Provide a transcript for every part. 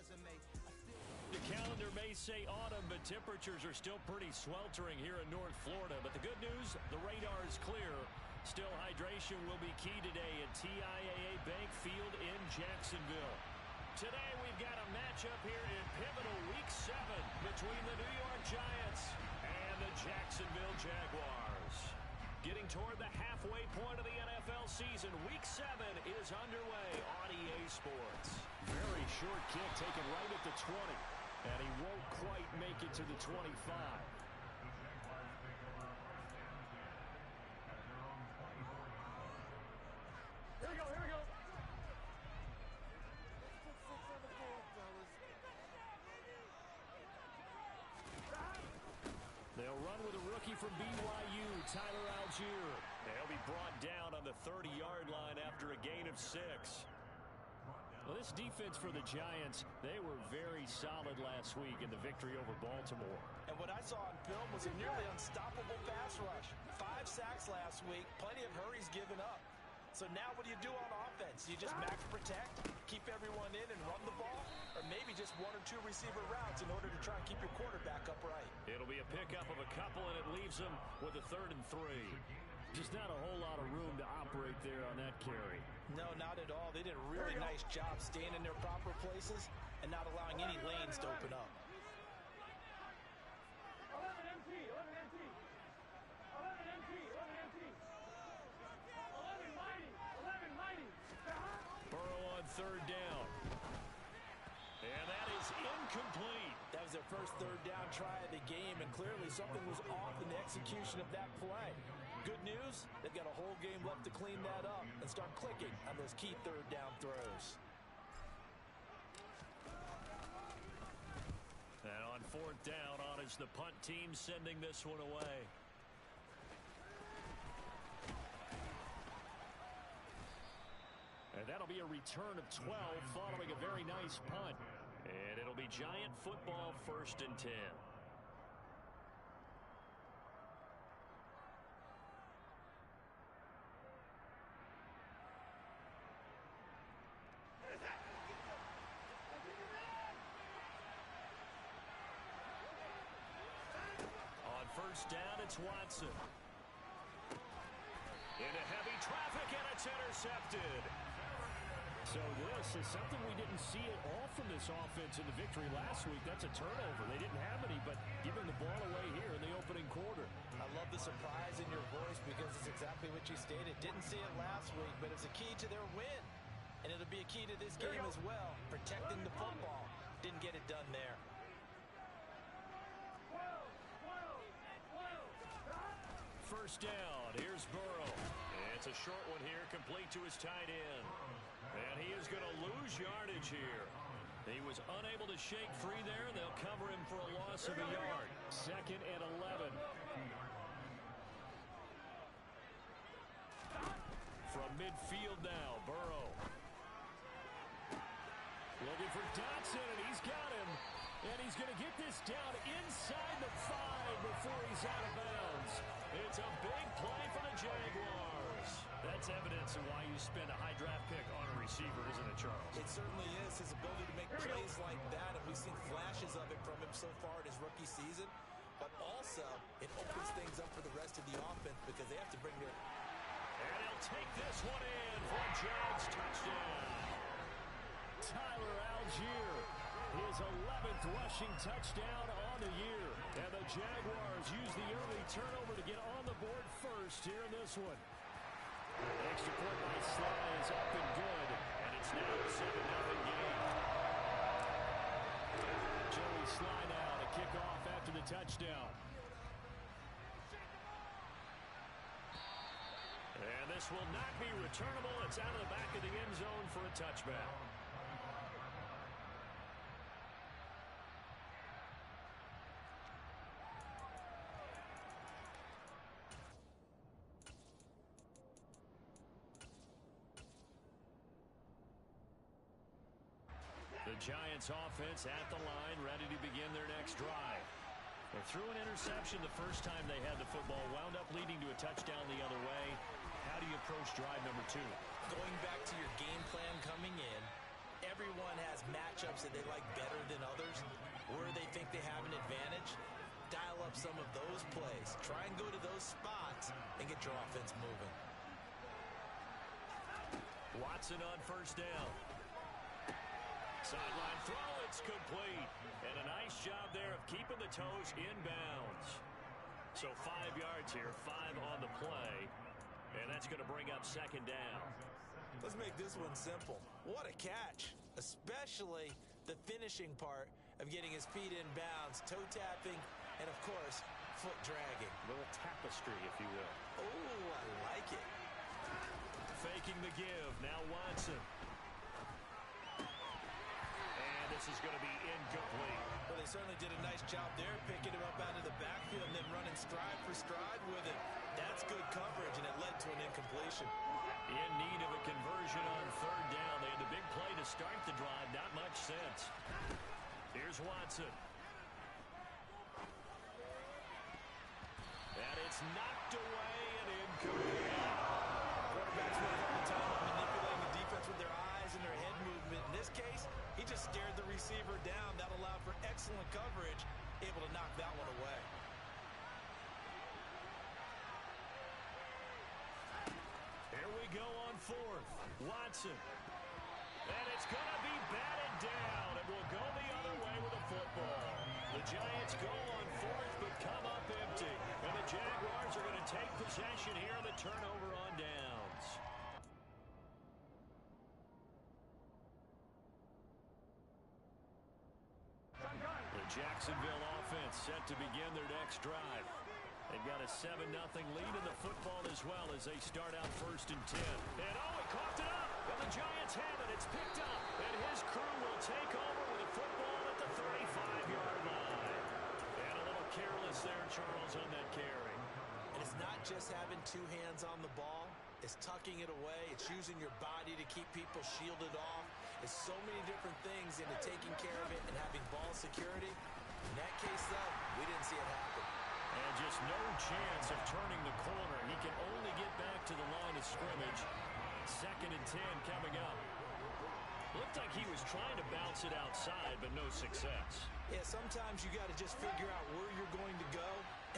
The calendar may say autumn, but temperatures are still pretty sweltering here in North Florida. But the good news, the radar is clear. Still, hydration will be key today at TIAA Bank Field in Jacksonville. Today, we've got a matchup here in pivotal Week 7 between the New York Giants and the Jacksonville Jaguars. Getting toward the halfway point of the NFL season, Week 7 is underway on EA Sports. Very short kick taken right at the 20, and he won't quite make it to the 25. Here we go, here we go. They'll run with a rookie from BYU, Tyler Algier. They'll be brought down on the 30-yard line after a gain of 6. Well, this defense for the Giants, they were very solid last week in the victory over Baltimore. And what I saw on film was a nearly unstoppable pass rush. 5 sacks last week, plenty of hurries given up. So now what do you do on offense? You just max protect, keep everyone in and run the ball, or maybe just 1 or 2 receiver routes in order to try and keep your quarterback upright. It'll be a pickup of a couple, and it leaves them with a 3rd and 3. Just not a whole lot of room to operate there on that carry. No, not at all. They did a really nice job staying in their proper places and not allowing any lanes to open up. 11 MT, 11 MT. 11 MT, 11 MT. 11 mighty, 11 mighty. Burrow on 3rd down. And that is incomplete. That was their first 3rd down try of the game, and clearly something was off in the execution of that play. Good news, they've got a whole game left to clean that up and start clicking on those key 3rd down throws. And on 4th down, on is the punt team sending this one away. And that'll be a return of 12 following a very nice punt. And it'll be Giant football, 1st and 10. On 1st down, it's Watson. Into heavy traffic, and it's intercepted. So this is something we didn't see at all from this offense in the victory last week. That's a turnover. They didn't have any, but giving the ball away here in the opening quarter. I love the surprise in your voice because it's exactly what you stated. Didn't see it last week, but it's a key to their win. And it'll be a key to this game as well, protecting the football. Didn't get it done there. 1st down. Here's Burrow. It's a short one here, complete to his tight end. And he is going to lose yardage here. He was unable to shake free there. They'll cover him for a loss of a yard. 2nd and 11. From midfield now, Burrow. Looking for Dotson, and he's got him. And he's going to get this down inside the 5 before he's out of bounds. It's a big play for the Jaguars. That's evidence of why you spend a high draft pick on a receiver, isn't it, Charles? It certainly is. His ability to make plays like that, and we've seen flashes of it from him so far in his rookie season. But also, it opens things up for the rest of the offense because they have to bring their... And he'll take this one in for a Jags touchdown. Tyler Algier, his 11th rushing touchdown on the year. And the Jaguars use the early turnover to get on the board first here in this one. Extra point by Sly is up and good. And it's now a 7-0 game. Joey Sly now to kick off after the touchdown. And this will not be returnable. It's out of the back of the end zone for a touchback. The Giants offense at the line, ready to begin their next drive. They threw an interception the first time they had the football, wound up leading to a touchdown the other way. How do you approach drive number 2? Going back to your game plan coming in, everyone has matchups that they like better than others, where they think they have an advantage. Dial up some of those plays. Try and go to those spots and get your offense moving. Watson on first down. Sideline throw, it's complete. And a nice job there of keeping the toes in bounds. So 5 yards here, 5 on the play. And that's going to bring up second down. Let's make this one simple. What a catch, especially the finishing part of getting his feet in bounds, toe tapping, and of course, foot dragging. A little tapestry, if you will. Oh, I like it. Faking the give, now Watson. And this is going to be incomplete. Well, they certainly did a nice job there, picking him up out of the backfield and then running stride for stride with it. That's good coverage, and it led to an incompletion. In need of a conversion on third down. They had the big play to start the drive. Not much sense. Here's Watson. And it's knocked away and incomplete. Quarterbacks really have the time of manipulating the defense with their eyes and their head movement. In this case, he just stared the receiver down. That allowed for excellent coverage, able to knock that one away. Here we go on fourth. Watson. And it's going to be batted down. It will go the other way with a football. The Giants go on fourth but come up empty. And the Jaguars are going to take possession here on the turnover on downs. The Jacksonville offense set to begin their next drive. They've got a 7-0 lead in the football as well as they start out 1st and 10. And he coughed it up. And the Giants have it. It's picked up. And his crew will take over with the football at the 35-yard line. And a little careless there, Charles, on that carry. And it's not just having two hands on the ball. It's tucking it away. It's using your body to keep people shielded off. It's so many different things into taking care of it and having ball security. In that case, though, we didn't see it happen. And just no chance of turning the corner. He can only get back to the line of scrimmage. 2nd and 10 coming up. Looked like he was trying to bounce it outside, but no success. Yeah, sometimes you got to just figure out where you're going to go,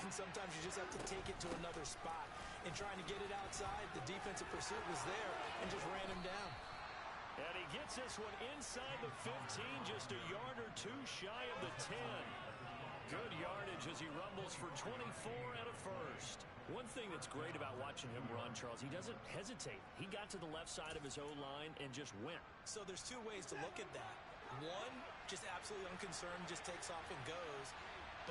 and sometimes you just have to take it to another spot. And trying to get it outside, the defensive pursuit was there and just ran him down. And he gets this one inside the 15, just a yard or two shy of the 10. Good yardage as he rumbles for 24 and a first. One thing that's great about watching him run, Charles, he doesn't hesitate. He got to the left side of his O-line and just went. So there's two ways to look at that. One, just absolutely unconcerned, just takes off and goes.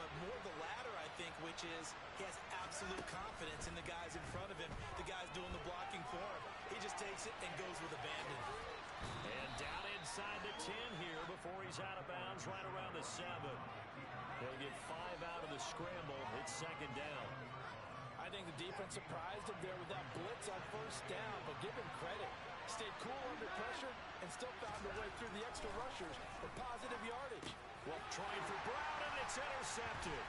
But more the latter, I think, which is he has absolute confidence in the guys in front of him, the guys doing the blocking for him. He just takes it and goes with abandon. And down inside the 10 here before he's out of bounds right around the 7. They'll get 5 out of the scramble. It's 2nd down. I think the defense surprised him there with that blitz on first down, but give him credit. Stayed cool under pressure and still found a way through the extra rushers for positive yardage. Well, trying for Brown, and it's intercepted.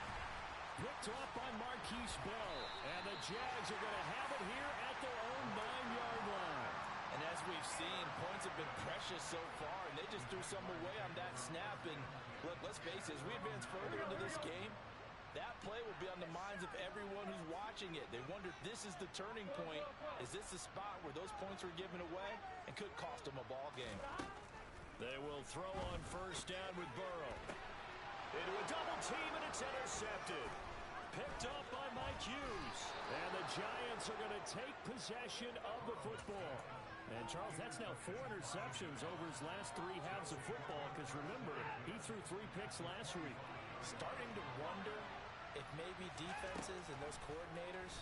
Picked off by Marquise Bell. And the Jags are going to have it here at their own 9-yard line. And as we've seen, points have been precious so far, and they just threw some away on that snap. And look, let's face it, as we advance further into this game, that play will be on the minds of everyone who's watching it. They wonder if this is the turning point. Is this the spot where those points were given away and could cost them a ball game? They will throw on first down with Burrow. Into a double team, and it's intercepted. Picked up by Mike Hughes. And the Giants are going to take possession of the football. And, Charles, that's now 4 interceptions over his last 3 halves of football, because, remember, he threw 3 picks last week. Starting to wonder if maybe defenses and those coordinators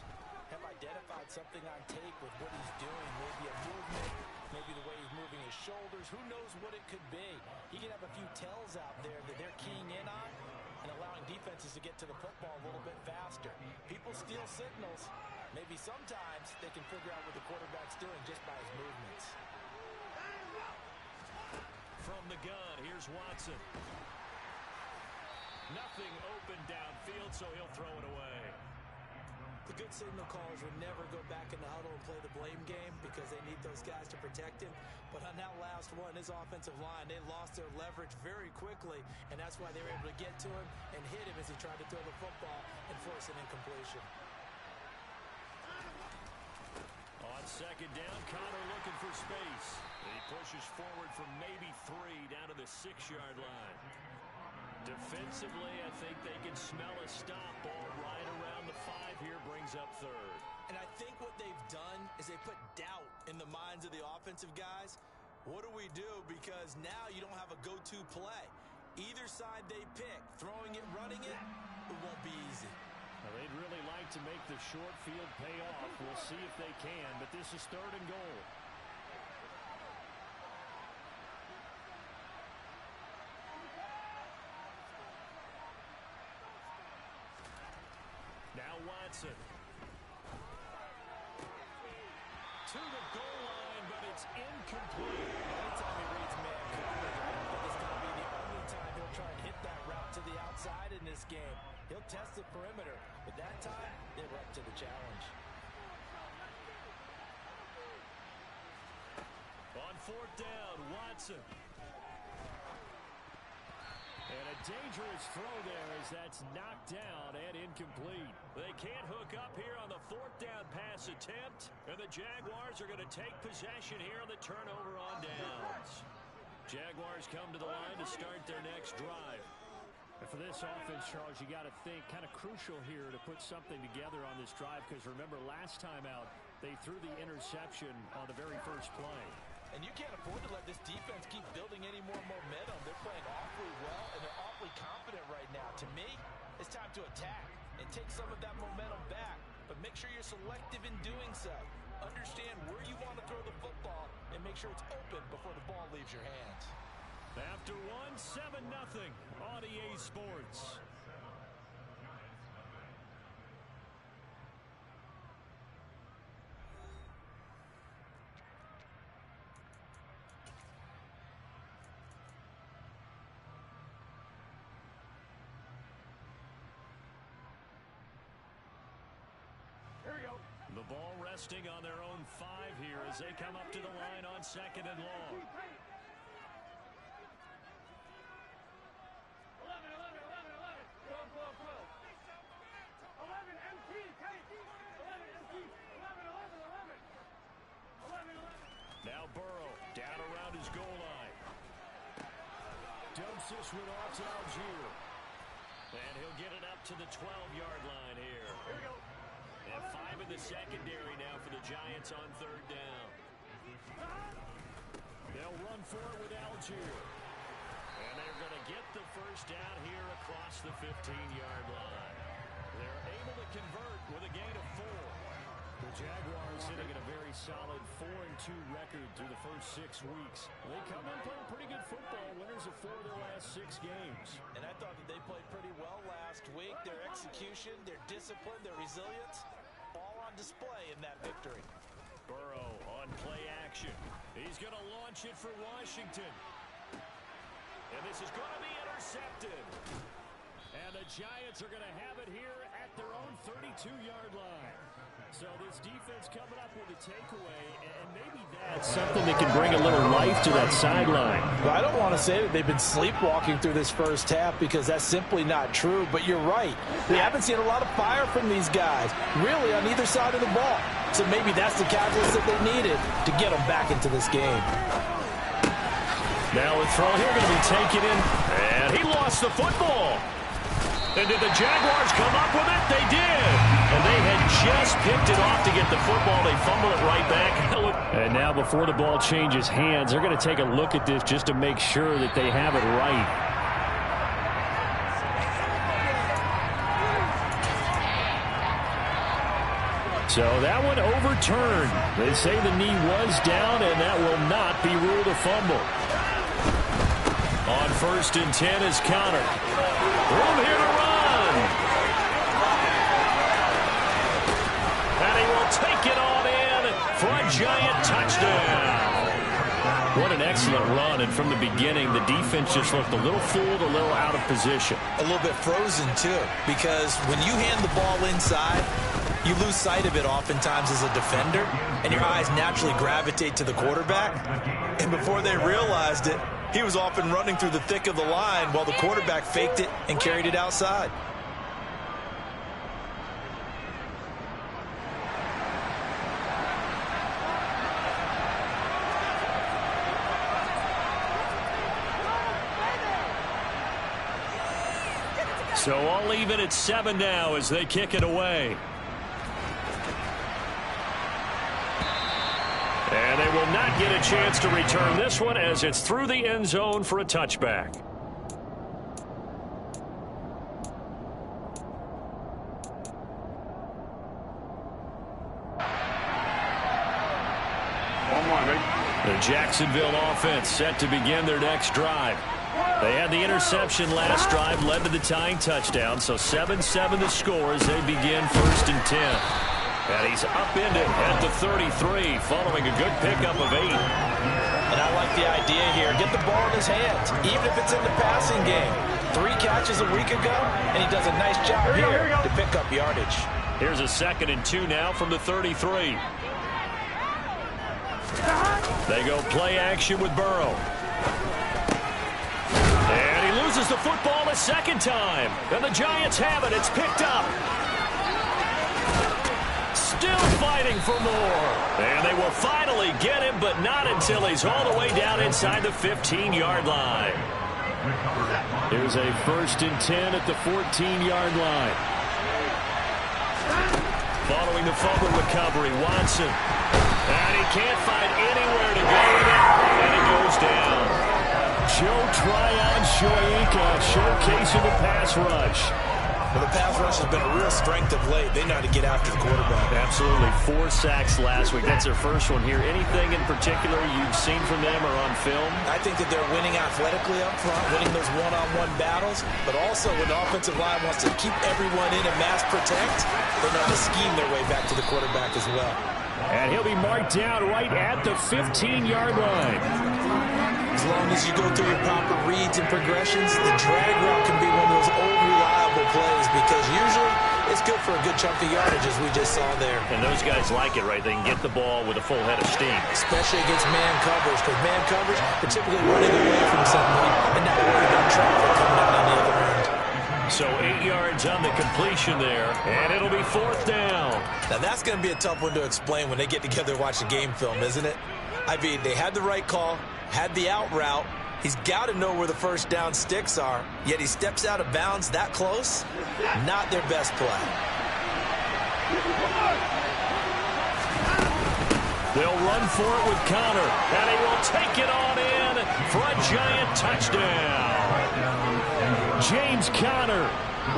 have identified something on tape with what he's doing. Maybe a movement, maybe the way he's moving his shoulders. Who knows what it could be? He could have a few tells out there that they're keying in on and allowing defenses to get to the football a little bit faster. People steal signals. Maybe sometimes they can figure out what the quarterback's doing just by his movements. From the gun, here's Watson. Nothing open downfield, so he'll throw it away. The good signal callers would never go back in the huddle and play the blame game because they need those guys to protect him. But on that last one, his offensive line, they lost their leverage very quickly, and that's why they were able to get to him and hit him as he tried to throw the football and force an incompletion. On second down, Connor looking for space. He pushes forward from maybe 3 down to the 6-yard line. Defensively, I think they can smell a stop. Ball right around the 5 here, brings up 3rd. And I think what they've done is they put doubt in the minds of the offensive guys. What do we do? Because now you don't have a go-to play. Either side they pick, throwing it, running it, it won't be easy. Well, they'd really like to make the short field pay off. We'll see if they can, but this is 3rd and goal. Now Watson. To the goal line, but it's incomplete. Anytime he reads man coverage, I think it's going to be the only time he'll try and hit that route to the outside in this game. He'll test the perimeter, but that time, they were up to the challenge. On 4th down, Watson. And a dangerous throw there as that's knocked down and incomplete. They can't hook up here on the 4th down pass attempt, and the Jaguars are going to take possession here on the turnover on downs. Jaguars come to the line to start their next drive. And for this offense, Charles, you got to think kind of crucial here to put something together on this drive, because remember last time out they threw the interception on the very first play. And you can't afford to let this defense keep building any more momentum. They're playing awfully well, and they're awfully confident right now. To me, it's time to attack and take some of that momentum back. But make sure you're selective in doing so. Understand where you want to throw the football and make sure it's open before the ball leaves your hands. After 7-0 on EA Sports. The ball resting on their own 5 here as they come up to the line on 2nd and long. 11, 11, 11. 12, 12, 12. 11 MT, take. 11 MT. 11, 11, 11. 11, 11. Now Burrow down around his goal line. Dumps this one off to Algier. And he'll get it up to the 12-yard line here. Here we go. And 5 in the secondary now for the Giants on 3rd down. They'll run for it with Algier. And they're going to get the first down here across the 15-yard line. They're able to convert with a gain of 4. The Jaguars sitting at a very solid 4-2 record through the first 6 weeks. They come in playing pretty good football, winners of 4 of their last 6 games. And I thought that they played pretty well last week. Their execution, their discipline, their resilience, all on display in that victory. Burrow on play action. He's going to launch it for Washington. And this is going to be intercepted. And the Giants are going to have it here at their own 32-yard line. So this defense coming up with a takeaway, and maybe that's something that can bring a little life to that sideline. Well, I don't want to say that they've been sleepwalking through this first half, because that's simply not true. But you're right. We haven't seen a lot of fire from these guys, really, on either side of the ball. So maybe that's the catalyst that they needed to get them back into this game. Now a throw here going to be taken in, and he lost the football. And did the Jaguars come up with it? They did. And they had just picked it off to get the football. They fumble it right back. And now before the ball changes hands, they're going to take a look at this just to make sure that they have it right. So that one overturned. They say the knee was down, and that will not be ruled a fumble. On 1st and 10 is Connor. Room here to run. And he will take it on in for a giant touchdown. What an excellent run. And from the beginning, the defense just looked a little fooled, a little out of position. A little bit frozen, too, because when you hand the ball inside, You lose sight of it oftentimes as a defender, and your eyes naturally gravitate to the quarterback. And before they realized it, he was off and running through the thick of the line while the quarterback faked it and carried it outside. So all even at 7 now as they kick it away. And they will not get a chance to return this one as it's through the end zone for a touchback. The Jacksonville offense set to begin their next drive. They had the interception last drive, led to the tying touchdown, so 7-7 the score as they begin 1st and 10. And he's upended at the 33, following a good pickup of 8. And I like the idea here. Get the ball in his hands, even if it's in the passing game. 3 catches a week ago, and he does a nice job here to pick up yardage. Here's a 2nd and 2 now from the 33. They go play action with Burrow. And he loses the football a 2nd time. And the Giants have it. It's picked up. Still fighting for more. And they will finally get him, but not until he's all the way down inside the 15-yard line. Here's a 1st and 10 at the 14-yard line. Following the fumble recovery, Watson. And he can't find anywhere to go with it. And it goes down. Joe Tryon-Shoyinka showcasing the pass rush. Well, the pass rush has been a real strength of late. They know how to get after the quarterback. Absolutely. 4 sacks last week. That's their first one here. Anything in particular you've seen from them or on film? I think that they're winning athletically up front, winning those one-on-one battles, but also when the offensive line wants to keep everyone in and mass protect, they know how to scheme their way back to the quarterback as well. And he'll be marked down right at the 15-yard line. As long as you go through your proper reads and progressions, the drag route can be one of those old reliable plays because usually it's good for a good chunk of yardage as we just saw there. And those guys like it, right? They can get the ball with a full head of steam. Especially against man coverage, because man coverage, they're typically running away from somebody and not worried about traffic coming out on the other end. So 8 yards on the completion there, and it'll be 4th down. Now that's going to be a tough one to explain when they get together and watch the game film, isn't it? I mean, they had the right call, had the out route. He's got to know where the first down sticks are, yet he steps out of bounds that close. Not their best play. They'll run for it with Connor, and he will take it on in for a Giant touchdown. James Conner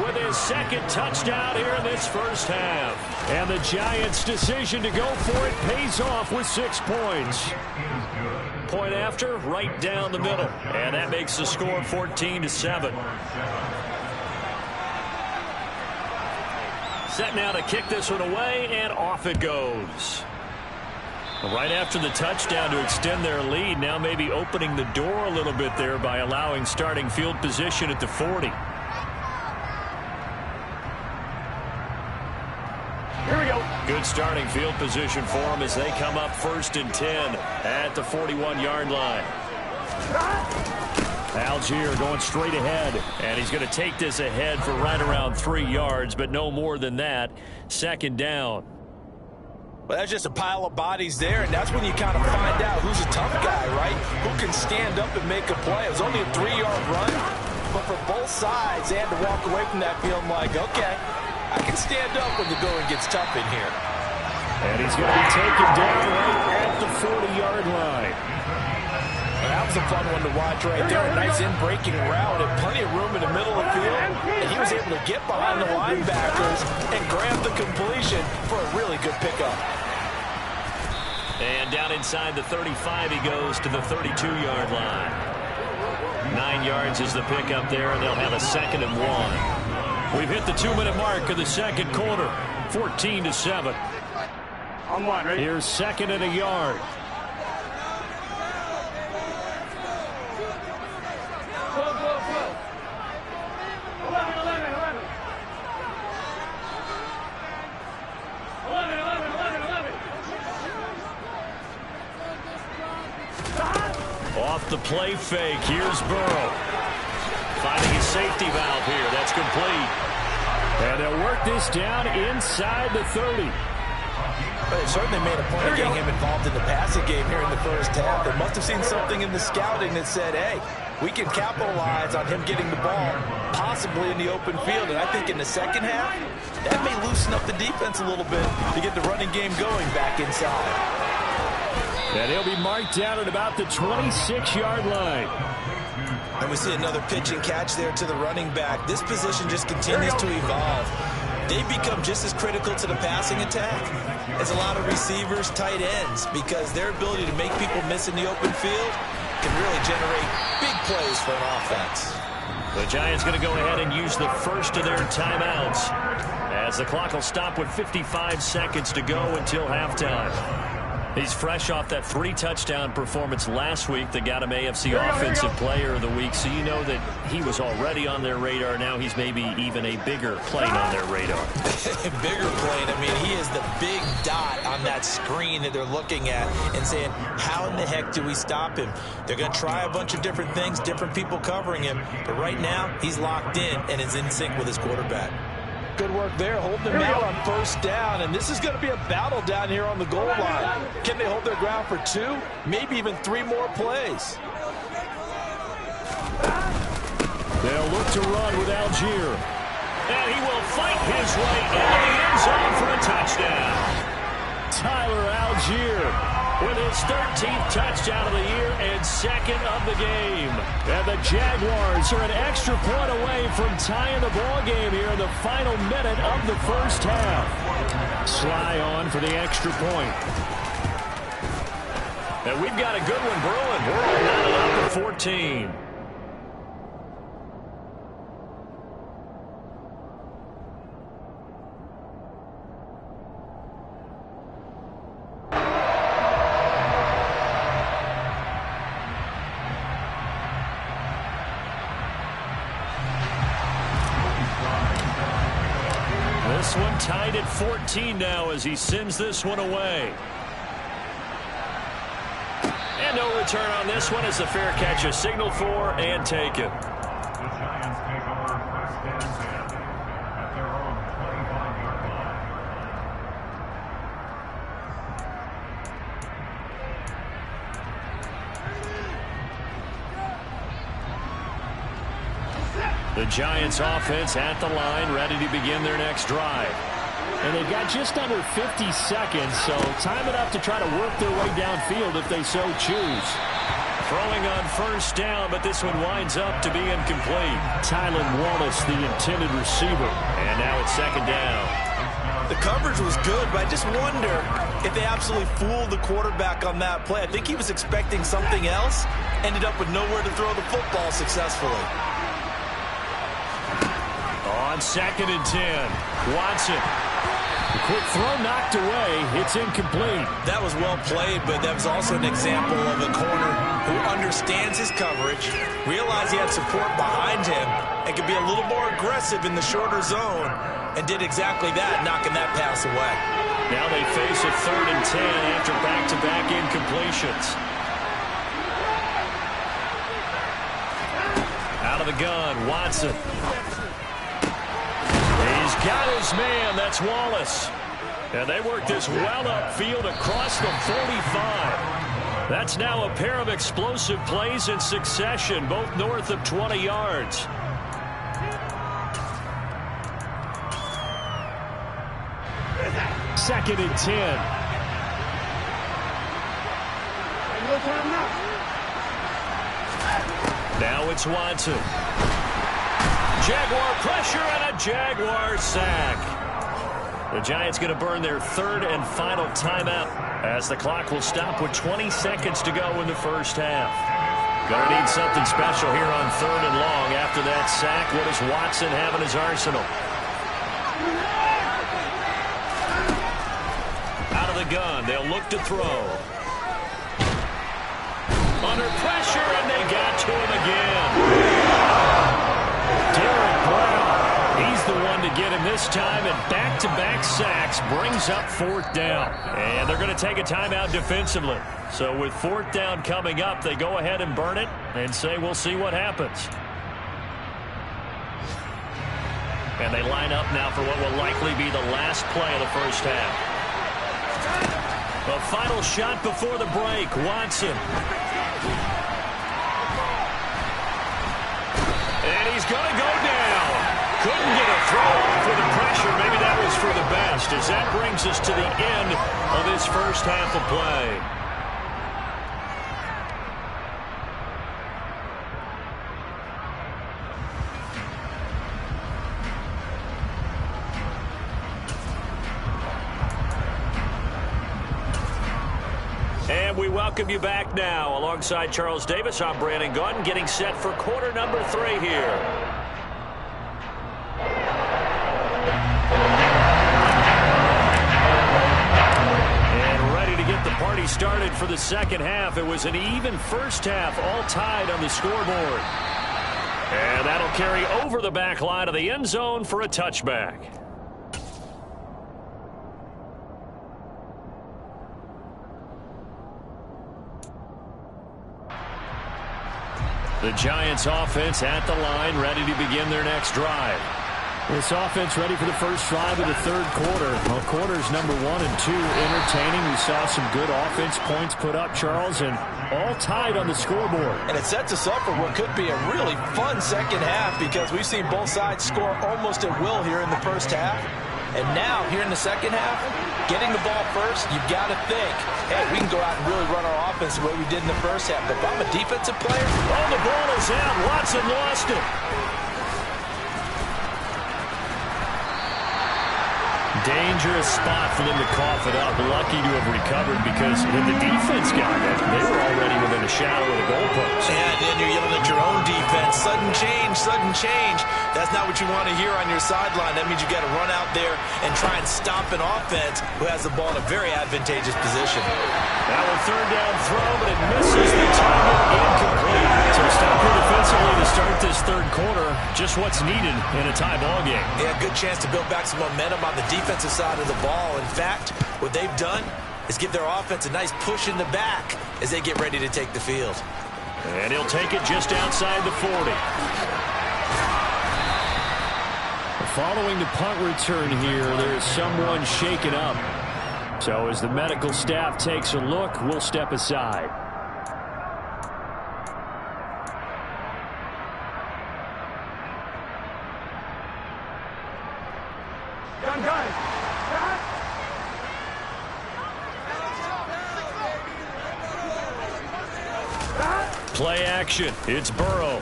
with his 2nd touchdown here in this first half. And the Giants' decision to go for it pays off with 6 points. Point after, right down the middle. And that makes the score 14-7. Set now to kick this one away, and off it goes. Right after the touchdown to extend their lead, now maybe opening the door a little bit there by allowing starting field position at the 40. Here we go. Good starting field position for them as they come up 1st and 10 at the 41-yard line. Algier going straight ahead, and he's going to take this ahead for right around 3 yards, but no more than that. 2nd down. Well, that's just a pile of bodies there, and that's when you kind of find out who's a tough guy, right? Who can stand up and make a play. It was only a 3-yard run, but for both sides, they had to walk away from that feeling like, okay, I can stand up when the going gets tough in here. And he's going to be taken down right at the 40-yard line. Well, that was a fun one to watch right there. A nice in-breaking route and plenty of room in the middle of the field. And he was able to get behind the linebackers and grab the completion for a really good pickup. And down inside the 35, he goes to the 32-yard line. 9 yards is the pickup there, and they'll have a 2nd and 1. We've hit the 2-minute mark of the 2nd quarter, 14-7. On one, right? Here's 2nd and a yard. Go. 11. Off the play fake, here's Burrow. Finding his safety valve here, that's complete. And they'll work this down inside the 30. They certainly made a point of getting him involved in the passing game here in the first half. They must have seen something in the scouting that said, hey, we can capitalize on him getting the ball, possibly in the open field. And I think in the second half, that may loosen up the defense a little bit to get the running game going back inside. And he'll be marked down at about the 26-yard line. And we see another pitch and catch there to the running back. This position just continues to evolve. They've become just as critical to the passing attack as a lot of receivers, tight ends, because their ability to make people miss in the open field can really generate big plays for an offense. The Giants going to go ahead and use the first of their timeouts as the clock will stop with 55 seconds to go until halftime. He's fresh off that 3-touchdown performance last week that got him AFC Offensive Player of the Week, so you know that he was already on their radar. Now he's maybe even a bigger plane on their radar. Bigger plane. I mean, he is the big dot on that screen that they're looking at and saying, how in the heck do we stop him? They're going to try a bunch of different things, different people covering him, but right now he's locked in and is in sync with his quarterback. Good work there, holding them out on first down, and this is going to be a battle down here on the goal line. Can they hold their ground for 2, maybe even 3 more plays? They'll look to run with Algier, and he will fight his way into the end zone for a touchdown. Tyler Algier with his 13th touchdown of the year and 2nd of the game. And the Jaguars are an extra point away from tying the ball game here in the final minute of the first half. Sly on for the extra point. And we've got a good one brewing. We're all knotted up at 14. This one tied at 14 now as he sends this one away. And no return on this one as the fair catch is signaled for and taken. The Giants take over first and 10 at their own 25-yard line. The Giants offense at the line, ready to begin their next drive. And they've got just under 50 seconds, so time enough to try to work their way downfield if they so choose. Throwing on first down, but this one winds up to be incomplete. Tylan Wallace, the intended receiver. And now it's 2nd down. The coverage was good, but I just wonder if they absolutely fooled the quarterback on that play. I think he was expecting something else, ended up with nowhere to throw the football successfully. On 2nd and 10, Watson. The quick throw knocked away. It's incomplete. That was well played, but that was also an example of a corner who understands his coverage, realized he had support behind him, and could be a little more aggressive in the shorter zone, and did exactly that, knocking that pass away. Now they face a 3rd and 10 after back-to-back incompletions. Out of the gun, Watson. He's got his man. That's Wallace. And they work this well upfield across the 45. That's now a pair of explosive plays in succession, both north of 20 yards. Second and 10. Now it's Watson. Jaguar pressure and a Jaguar sack. The Giants going to burn their 3rd and final timeout as the clock will stop with 20 seconds to go in the first half. Going to need something special here on 3rd and long. After that sack, what does Watson have in his arsenal? Out of the gun, they'll look to throw. Under pressure, and they got to him again. Derek Brown, he's the one to get him this time, and back back-to-back sacks brings up 4th down. And they're going to take a timeout defensively. So with 4th down coming up, they go ahead and burn it and say we'll see what happens. And they line up now for what will likely be the last play of the first half. The final shot before the break, Watson. And he's going to go down. Couldn't get a throw off with the pressure. Maybe that was for the best, as that brings us to the end of this first half of play. And we welcome you back now. Alongside Charles Davis, I'm Brandon Gaudin, getting set for quarter number 3 here. And ready to get the party started for the second half. It was an even first half, all tied on the scoreboard. And that'll carry over the back line of the end zone for a touchback. The Giants offense at the line, ready to begin their next drive. This offense ready for the first drive of the third quarter. Well, quarters number 1 and 2 entertaining. We saw some good offense points put up, Charles, and all tied on the scoreboard. And it sets us up for what could be a really fun second half, because we've seen both sides score almost at will here in the first half. And now, here in the second half, getting the ball first, you've got to think, hey, we can go out and really run our offense the way we did in the first half. But if I'm a defensive player, oh, the ball is out. Watson lost it. Dangerous spot for them to cough it up. Lucky to have recovered, because when the defense got it, they were already within a shadow of the goalpost. And then you're yelling at your own defense. Sudden change, sudden change. That's not what you want to hear on your sideline. That means you got to run out there and try and stop an offense who has the ball in a very advantageous position. Now a third down throw, but it misses the target, incomplete. So stop here defensively to start this third quarter. Just what's needed in a tie ball game. Yeah, good chance to build back some momentum on the defensive side of the ball. In fact, what they've done is give their offense a nice push in the back as they get ready to take the field. And he'll take it just outside the 40. Following the punt return here, there's someone shaken up. So as the medical staff takes a look, we'll step aside. Play action. It's Burrow.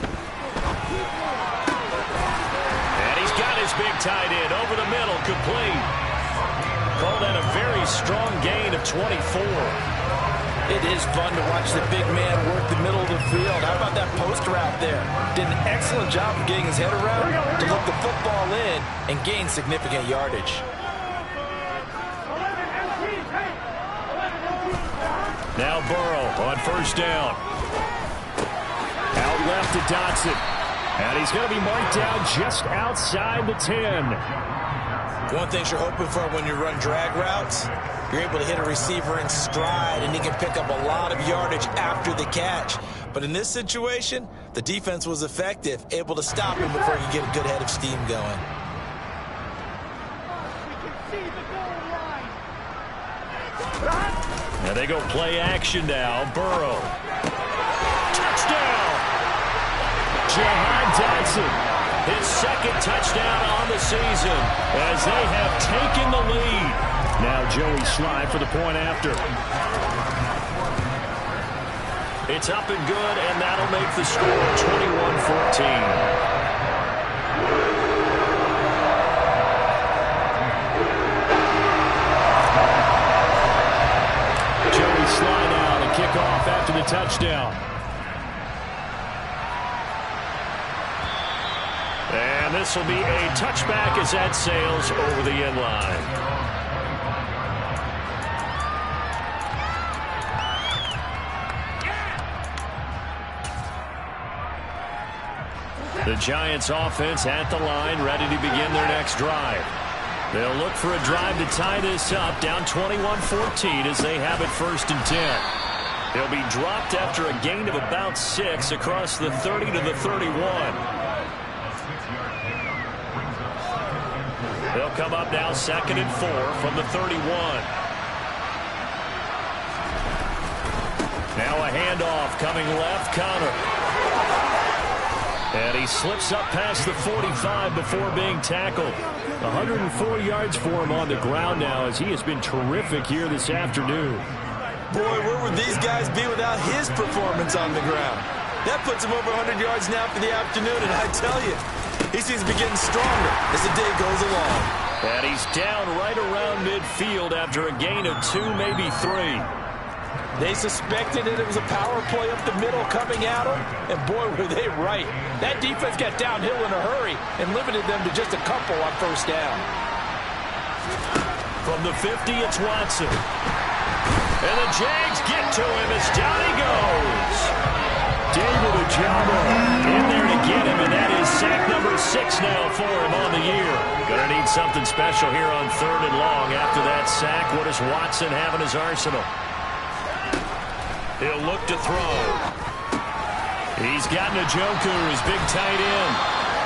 And he's got his big tight end over the middle, complete. Called that a very strong gain of 24. It is fun to watch the big man work the middle of the field. How about that post route there? Did an excellent job of getting his head around to look the football in and gain significant yardage. Now Burrow on first down. Out left to Dotson. And he's going to be marked down just outside the 10. One thing you're hoping for when you run drag routes, you're able to hit a receiver in stride, and he can pick up a lot of yardage after the catch. But in this situation, the defense was effective, able to stop him before he could get a good head of steam going. Now they go play action now. Burrow. Touchdown! Jahan Dotson, his second touchdown on the season as they have taken the lead. Now Joey Slye for the point after. It's up and good, and that'll make the score 21-14. Joey Slye now to kick off after the touchdown. And this will be a touchback as that sails over the end line. The Giants offense at the line, ready to begin their next drive. They'll look for a drive to tie this up, down 21-14 as they have it 1st and 10. He'll be dropped after a gain of about 6 across the 30 to the 31. They'll come up now 2nd and 4 from the 31. Now a handoff coming left, Connor. And he slips up past the 45 before being tackled. 104 yards for him on the ground now as he has been terrific here this afternoon. Boy, where would these guys be without his performance on the ground? That puts him over 100 yards now for the afternoon, and I tell you, he seems to be getting stronger as the day goes along. And he's down right around midfield after a gain of 2, maybe 3. They suspected that it was a power play up the middle coming at them, and boy, were they right. That defense got downhill in a hurry and limited them to just a couple on 1st down. From the 50, it's Watson. And the Jags get to him as down he goes. David Ojabo in there to get him, and that is sack number 6 now for him on the year. Gonna need something special here on 3rd and long after that sack. What does Watson have in his arsenal? He'll look to throw. He's got Njoku, his big tight end.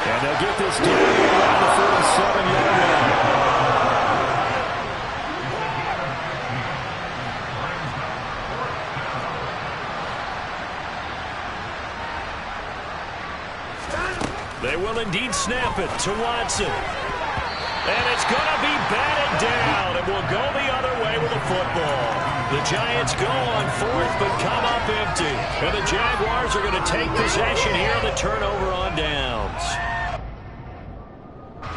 And they'll get this down around the 47-yard line. They will indeed snap it to Watson. And it's going to be batted down, and will go the other way with the football. The Giants go on 4th, but come up empty. And the Jaguars are going to take possession here on the turnover on downs.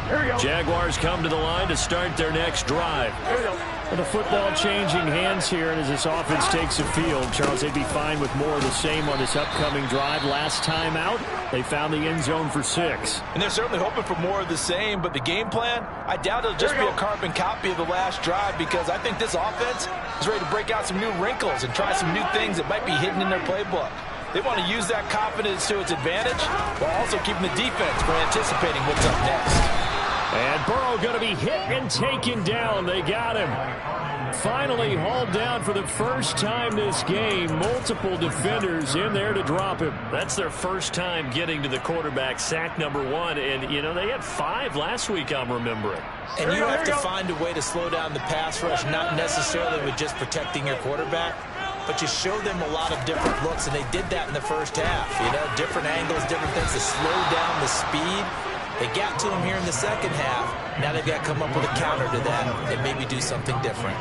Here we go. Jaguars come to the line to start their next drive. Here we go. With the football changing hands here, and as this offense takes the field, Charles, they'd be fine with more of the same on this upcoming drive. Last time out, they found the end zone for 6. And they're certainly hoping for more of the same, but the game plan, I doubt it'll just be a carbon copy of the last drive, because I think this offense is ready to break out some new wrinkles and try some new things that might be hidden in their playbook. They want to use that confidence to its advantage while also keeping the defense from anticipating what's up next. And Burrow going to be hit and taken down. They got him. Finally hauled down for the first time this game. Multiple defenders in there to drop him. That's their first time getting to the quarterback, sack number 1. And, you know, they had 5 last week, I'm remembering. And you have to find a way to slow down the pass rush, not necessarily with just protecting your quarterback, but you show them a lot of different looks, and they did that in the first half. You know, different angles, different things to slow down the speed. They got to him here in the second half. Now they've got to come up with a counter to that and maybe do something different.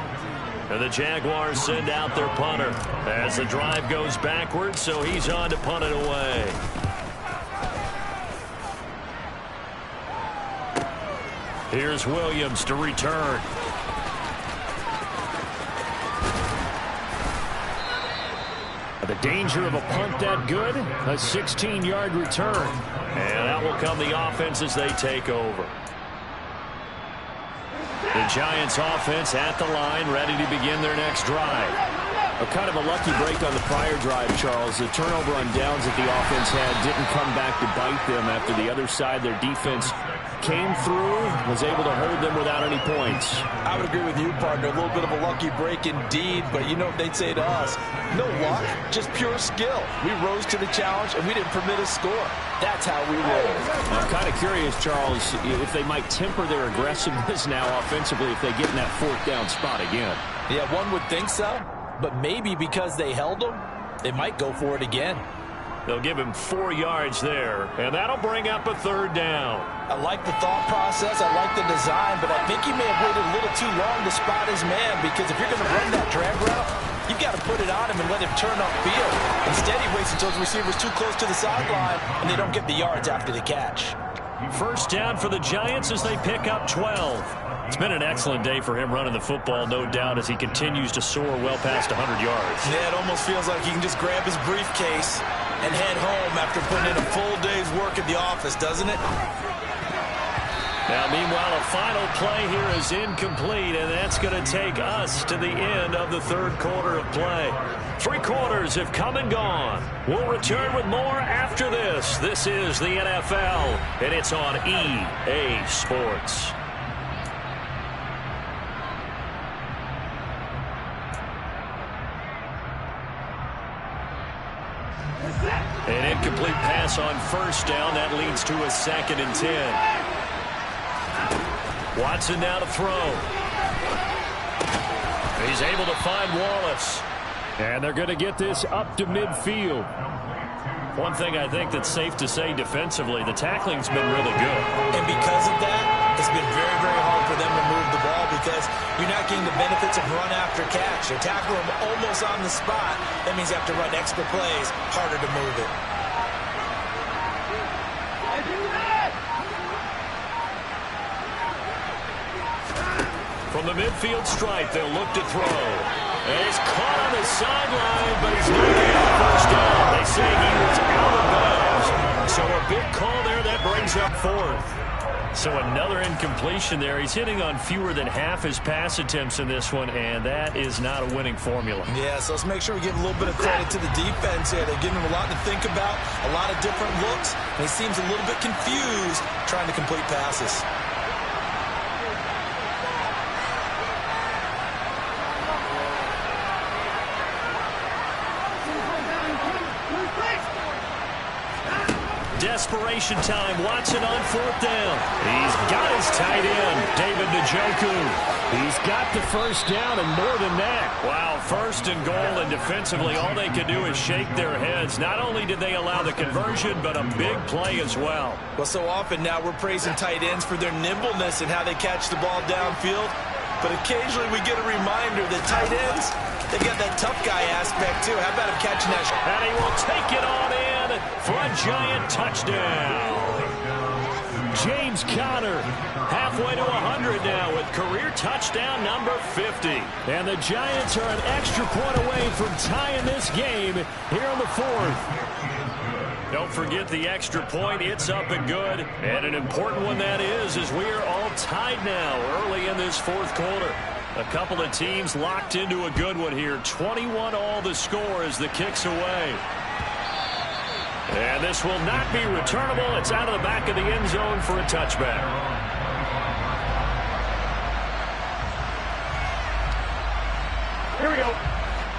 And the Jaguars send out their punter as the drive goes backwards, so he's on to punt it away. Here's Williams to return. The danger of a punt that good, a 16-yard return. And out will come the offense as they take over. The Giants offense at the line, ready to begin their next drive. A kind of a lucky break on the prior drive, Charles. The turnover on downs that the offense had didn't come back to bite them after the other side. Their defense came through, was able to hold them without any points. I would agree with you, partner. A little bit of a lucky break indeed, but you know what they'd say to us? No luck, just pure skill. We rose to the challenge, and we didn't permit a score. That's how we roll. I'm kind of curious, Charles, if they might temper their aggressiveness now offensively if they get in that 4th down spot again. Yeah, one would think so, but maybe because they held them, they might go for it again. They'll give him 4 yards there, and that'll bring up a 3rd down. I like the thought process. I like the design, but I think he may have waited a little too long to spot his man, because if you're going to run that drag route, you've got to put it on him and let him turn upfield. Instead, he waits until his receiver's too close to the sideline, and they don't get the yards after the catch. 1st down for the Giants as they pick up 12. It's been an excellent day for him running the football, no doubt, as he continues to soar well past 100 yards. Yeah, it almost feels like he can just grab his briefcase and head home after putting in a full day's work at the office, doesn't it? Now, meanwhile, a final play here is incomplete, and that's going to take us to the end of the 3rd quarter of play. 3 quarters have come and gone. We'll return with more after this. This is the NFL, and it's on EA Sports. An incomplete pass on first down. That leads to a 2nd and 10. Watson now to throw. He's able to find Wallace. And they're going to get this up to midfield. One thing I think that's safe to say defensively, the tackling's been really good. And because of that, it's been very, very hard for them to move the ball because you're not getting the benefits of run after catch. They're tackling them almost on the spot. That means you have to run extra plays, harder to move it. From the midfield stripe, they'll look to throw. And he's caught on the sideline, but he's not getting the first down. They say he was out of bounds. So a big call there that brings up 4th. So another incompletion there. He's hitting on fewer than half his pass attempts in this one, and that is not a winning formula. Yeah, so let's make sure we give a little bit of credit to the defense here. They're giving him a lot to think about, a lot of different looks, and he seems a little bit confused trying to complete passes. Desperation time. Watson on 4th down. He's got his tight end, David Njoku. He's got the first down and more than that. Wow, 1st and goal, and defensively all they could do is shake their heads. Not only did they allow the conversion, but a big play as well. Well, so often now we're praising tight ends for their nimbleness and how they catch the ball downfield. But occasionally we get a reminder that tight ends, they got that tough guy aspect too. How about him catching that? And he will take it on in for a Giant touchdown. James Conner halfway to 100 now with career touchdown number 50. And the Giants are an extra point away from tying this game here in the 4th. Don't forget the extra point. It's up and good. And an important one that is as we are all tied now early in this 4th quarter. A couple of teams locked into a good one here. 21 all the score as the kick's away. And this will not be returnable. It's out of the back of the end zone for a touchback. Here we go.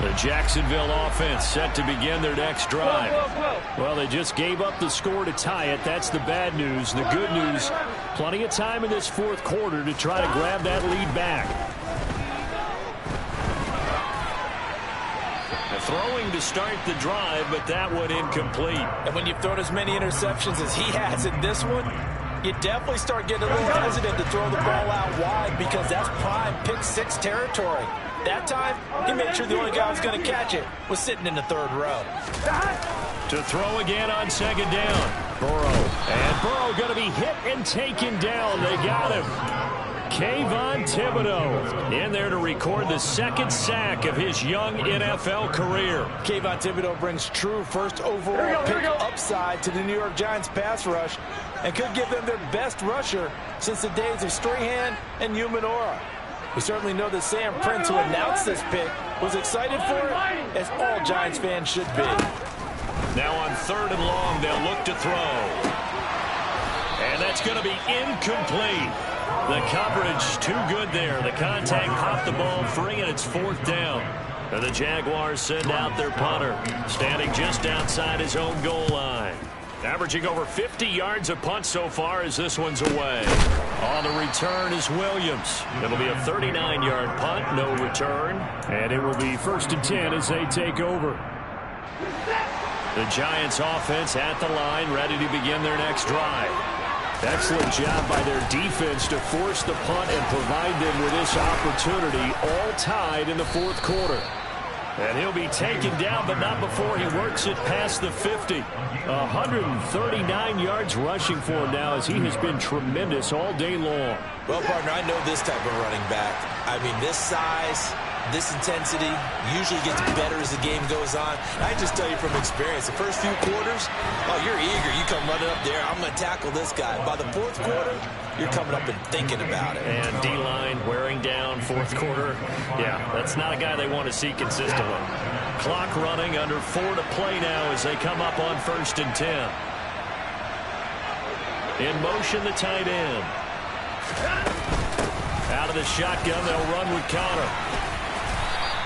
The Jacksonville offense set to begin their next drive. Well, they just gave up the score to tie it. That's the bad news. The good news, plenty of time in this 4th quarter to try to grab that lead back. Throwing to start the drive, but that one incomplete. And when you've thrown as many interceptions as he has in this one, you definitely start getting a little hesitant to throw the ball out wide because that's prime pick 6 territory. That time, he made sure the only guy who was going to catch it was sitting in the 3rd row. To throw again on 2nd down. Burrow. And Burrow going to be hit and taken down. They got him. Kayvon Thibodeau in there to record the 2nd sack of his young NFL career. Kayvon Thibodeau brings true 1st overall pick upside to the New York Giants pass rush and could give them their best rusher since the days of Strahan and Umanora. We certainly know that Sam Prince, who announced this pick, was excited for it, as all Giants fans should be. Now on 3rd and long, they'll look to throw. And that's going to be incomplete. The coverage too good there. The contact popped the ball free, and it's 4th down. And the Jaguars send out their punter, standing just outside his own goal line. Averaging over 50 yards a punt so far as this one's away. On the return is Williams. It'll be a 39-yard punt, no return. And it will be 1st and 10 as they take over. The Giants offense at the line, ready to begin their next drive. Excellent job by their defense to force the punt and provide them with this opportunity, all tied in the 4th quarter. And he'll be taken down, but not before he works it past the 50. 139 yards rushing for him now as he has been tremendous all day long. Well, partner, I know this type of running back. I mean, this size, this intensity usually gets better as the game goes on. I just tell you from experience, the first few quarters, oh, you're eager. You come running up there, I'm going to tackle this guy. By the 4th quarter, you're coming up and thinking about it. And D-line wearing down 4th quarter. Yeah, that's not a guy they want to see consistently. Clock running, under 4 to play now as they come up on 1st and 10. In motion, the tight end. Out of the shotgun, they'll run with Conner.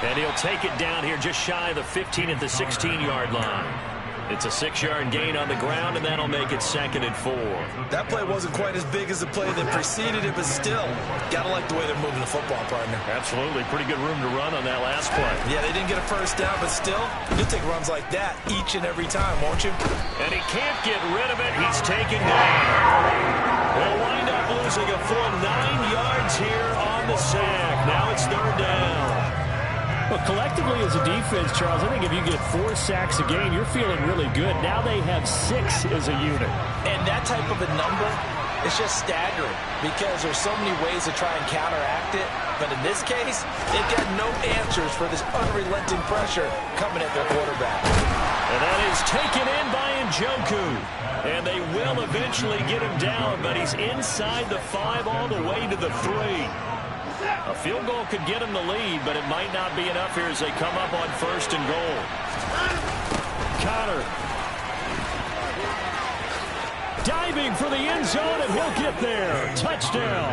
And he'll take it down here just shy of the 15 at the 16-yard line. It's a 6-yard gain on the ground, and that'll make it 2nd and 4. That play wasn't quite as big as the play that preceded it, but still, got to like the way they're moving the football, partner. Absolutely. Pretty good room to run on that last play. Yeah, they didn't get a first down, but still, you'll take runs like that each and every time, won't you? And he can't get rid of it. He's taken down. They'll wind up losing a full 9 yards here on the sack. Now it's 3rd down. Well, collectively as a defense, Charles, I think if you get 4 sacks a game, you're feeling really good. Now they have 6 as a unit. And that type of a number, it's just staggering because there's so many ways to try and counteract it. But in this case, they've got no answers for this unrelenting pressure coming at their quarterback. And that is taken in by Njoku. And they will eventually get him down, but he's inside the 5 all the way to the 3. A field goal could get him the lead, but it might not be enough here as they come up on 1st and goal. Connor diving for the end zone, and he'll get there. Touchdown.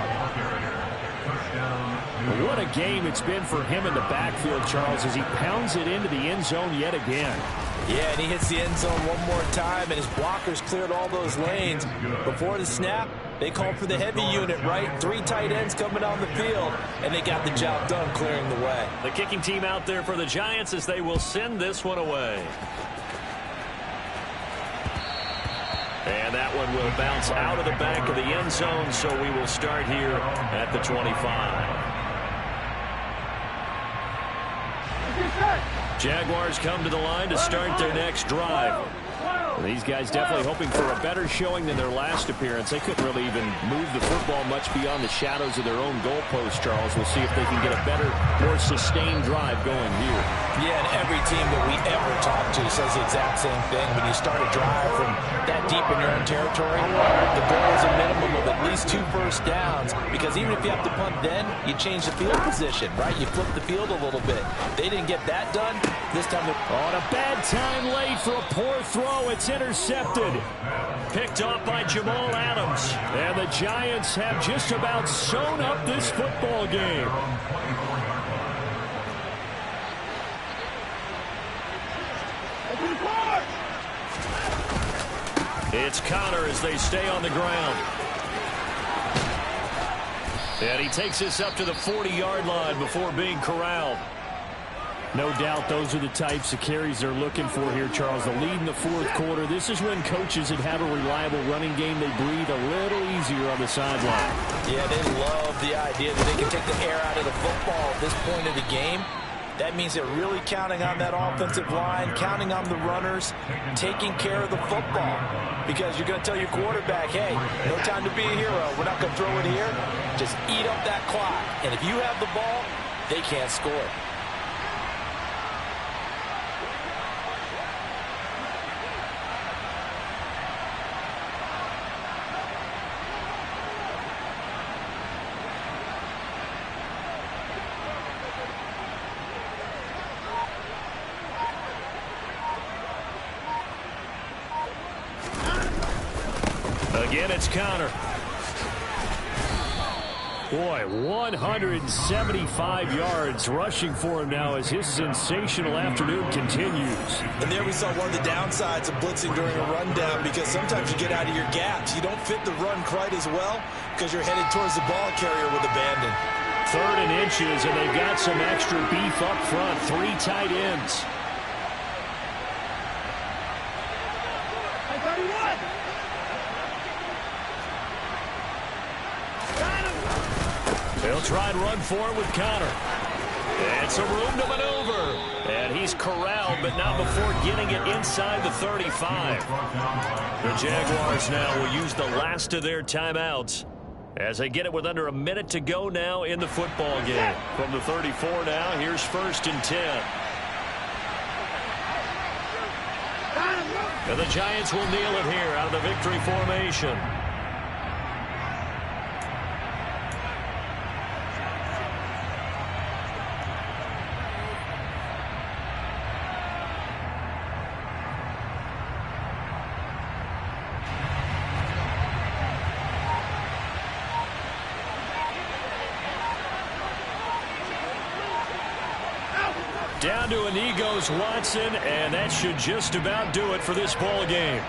What a game it's been for him in the backfield, Charles, as he pounds it into the end zone yet again. Yeah, and he hits the end zone one more time, and his blockers cleared all those lanes. Before the snap, they called for the heavy unit, right? 3 tight ends coming on the field, and they got the job done clearing the way. The kicking team out there for the Giants as they will send this one away. And that one will bounce out of the back of the end zone, so we will start here at the 25. Jaguars come to the line to start their next drive. Well, these guys definitely hoping for a better showing than their last appearance. They couldn't really even move the football much beyond the shadows of their own goalpost, Charles. We'll see if they can get a better, more sustained drive going here. Yeah, and every team that we ever talk to says the exact same thing. When you start a drive from that deep in your own territory, the goal is a minimum of at least 2 first downs, because even if you have to punt then, you change the field position, right? You flip the field a little bit. They didn't get that done. This time on a bad time late for a poor throw. It's intercepted. Picked off by Jamal Adams. And the Giants have just about sewn up this football game. It's Connor as they stay on the ground. And he takes this up to the 40-yard line before being corralled. No doubt those are the types of carries they're looking for here, Charles. The lead in the 4th quarter. This is when coaches that have a reliable running game, they breathe a little easier on the sideline. Yeah, they love the idea that they can take the air out of the football at this point of the game. That means they're really counting on that offensive line, counting on the runners, taking care of the football. Because you're going to tell your quarterback, hey, no time to be a hero. We're not going to throw it here. Just eat up that clock. And if you have the ball, they can't score. Again, it's Connor. Boy, 175 yards rushing for him now as his sensational afternoon continues. And there we saw one of the downsides of blitzing during a rundown, because sometimes you get out of your gaps. You don't fit the run quite as well because you're headed towards the ball carrier with abandon. 3rd and inches, and they've got some extra beef up front. 3 tight ends. They'll try and run for it with Connor. And some room to maneuver. And he's corralled, but not before getting it inside the 35. The Jaguars now will use the last of their timeouts as they get it with under a minute to go now in the football game. From the 34 now, here's 1st and 10. And the Giants will kneel it here out of the victory formation. Down to a knee goes Watson, and that should just about do it for this ball game.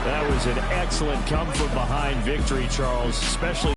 That was an excellent come-from-behind victory, Charles, especially